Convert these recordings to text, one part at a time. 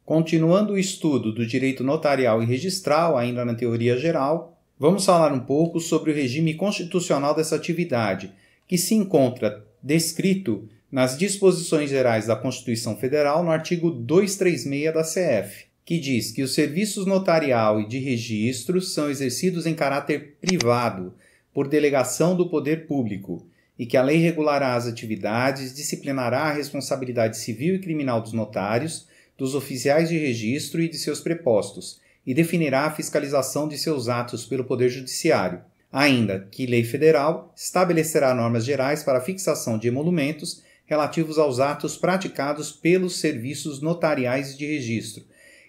Continuando o estudo do direito notarial e registral, ainda na teoria geral, vamos falar um pouco sobre o regime constitucional dessa atividade, que se encontra descrito nas disposições gerais da Constituição Federal no artigo 236 da CF, que diz que os serviços notarial e de registros são exercidos em caráter privado, por delegação do poder público, e que a lei regulará as atividades, disciplinará a responsabilidade civil e criminal dos notários, dos oficiais de registro e de seus prepostos, e definirá a fiscalização de seus atos pelo Poder Judiciário. Ainda que lei federal estabelecerá normas gerais para a fixação de emolumentos relativos aos atos praticados pelos serviços notariais de registro,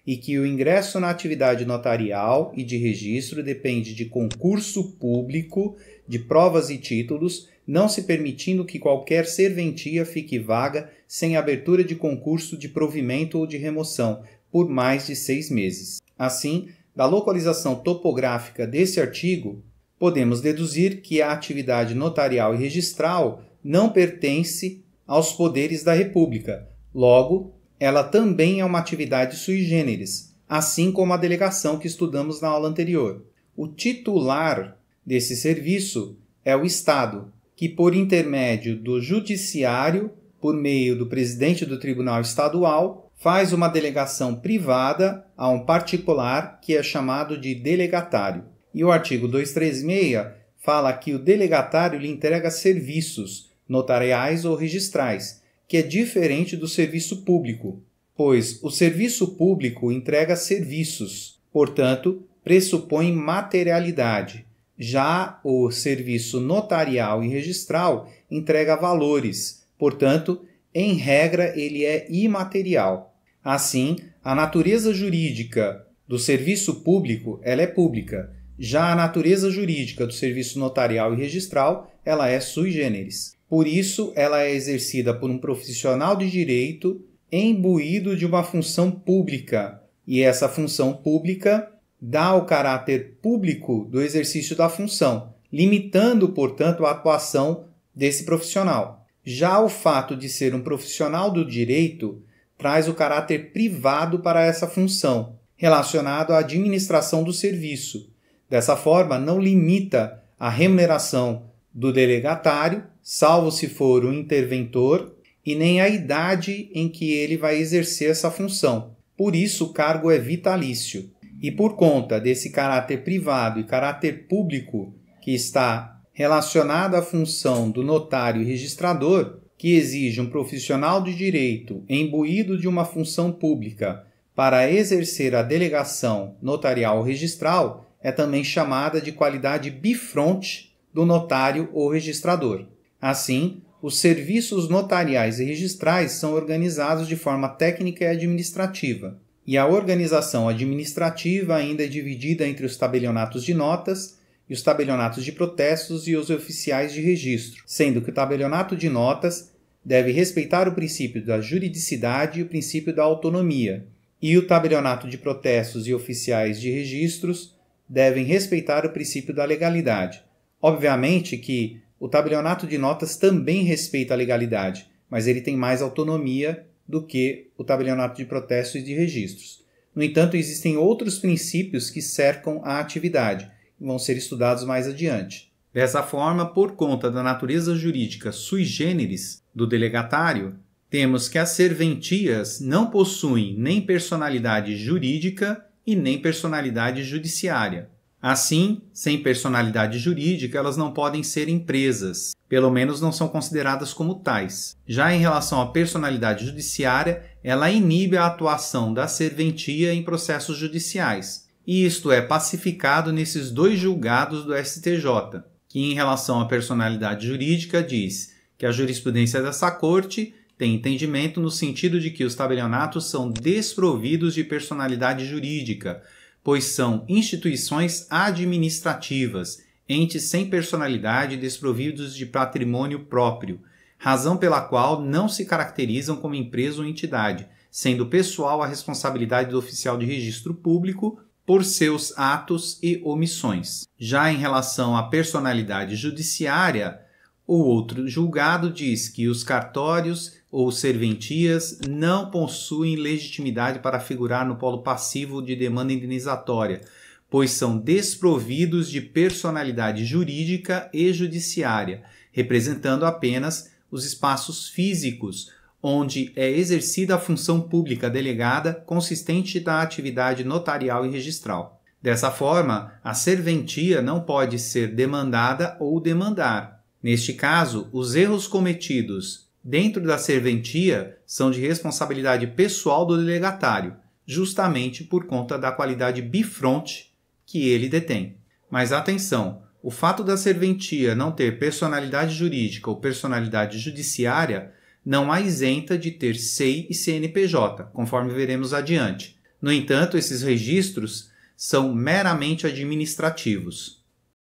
e que o ingresso na atividade notarial e de registro depende de concurso público de provas e títulos, não se permitindo que qualquer serventia fique vaga sem abertura de concurso de provimento ou de remoção por mais de 6 meses. Assim, da localização topográfica desse artigo, podemos deduzir que a atividade notarial e registral não pertence aos poderes da República. Logo, ela também é uma atividade sui generis, assim como a delegação que estudamos na aula anterior. O titular desse serviço é o Estado, que por intermédio do Judiciário, por meio do presidente do Tribunal Estadual, faz uma delegação privada a um particular que é chamado de delegatário. E o artigo 236 fala que o delegatário lhe entrega serviços notariais ou registrais, que é diferente do serviço público, pois o serviço público entrega serviços, portanto, pressupõe materialidade. Já o serviço notarial e registral entrega valores, portanto, em regra, ele é imaterial. Assim, a natureza jurídica do serviço público ela é pública. Já a natureza jurídica do serviço notarial e registral ela é sui generis. Por isso, ela é exercida por um profissional de direito imbuído de uma função pública. E essa função pública dá o caráter público do exercício da função, limitando, portanto, a atuação desse profissional. Já o fato de ser um profissional do direito traz o caráter privado para essa função, relacionado à administração do serviço. Dessa forma, não limita a remuneração do delegatário, salvo se for um interventor, e nem a idade em que ele vai exercer essa função. Por isso, o cargo é vitalício. E por conta desse caráter privado e caráter público que está relacionado à função do notário e registrador, que exige um profissional de direito imbuído de uma função pública para exercer a delegação notarial ou registral, é também chamada de qualidade bifronte do notário ou registrador. Assim, os serviços notariais e registrais são organizados de forma técnica e administrativa. E a organização administrativa ainda é dividida entre os tabelionatos de notas e os tabelionatos de protestos e os oficiais de registro, sendo que o tabelionato de notas deve respeitar o princípio da juridicidade e o princípio da autonomia, e o tabelionato de protestos e oficiais de registros devem respeitar o princípio da legalidade. Obviamente que o tabelionato de notas também respeita a legalidade, mas ele tem mais autonomia do que o tabelionato de protestos e de registros. No entanto, existem outros princípios que cercam a atividade e vão ser estudados mais adiante. Dessa forma, por conta da natureza jurídica sui generis do delegatário, temos que as serventias não possuem nem personalidade jurídica e nem personalidade judiciária. Assim, sem personalidade jurídica, elas não podem ser empresas, pelo menos não são consideradas como tais. Já em relação à personalidade judiciária, ela inibe a atuação da serventia em processos judiciais, e isto é pacificado nesses 2 julgados do STJ, que em relação à personalidade jurídica diz que a jurisprudência dessa corte tem entendimento no sentido de que os tabelionatos são desprovidos de personalidade jurídica, pois são instituições administrativas, entes sem personalidade desprovidos de patrimônio próprio, razão pela qual não se caracterizam como empresa ou entidade, sendo pessoal a responsabilidade do oficial de registro público por seus atos e omissões. Já em relação à personalidade judiciária, o outro julgado diz que os cartórios, ou serventias não possuem legitimidade para figurar no polo passivo de demanda indenizatória, pois são desprovidos de personalidade jurídica e judiciária, representando apenas os espaços físicos onde é exercida a função pública delegada consistente da atividade notarial e registral. Dessa forma, a serventia não pode ser demandada ou demandar. Neste caso, os erros cometidos dentro da serventia são de responsabilidade pessoal do delegatário, justamente por conta da qualidade bifronte que ele detém. Mas atenção, o fato da serventia não ter personalidade jurídica ou personalidade judiciária não a isenta de ter SEI e CNPJ, conforme veremos adiante. No entanto, esses registros são meramente administrativos.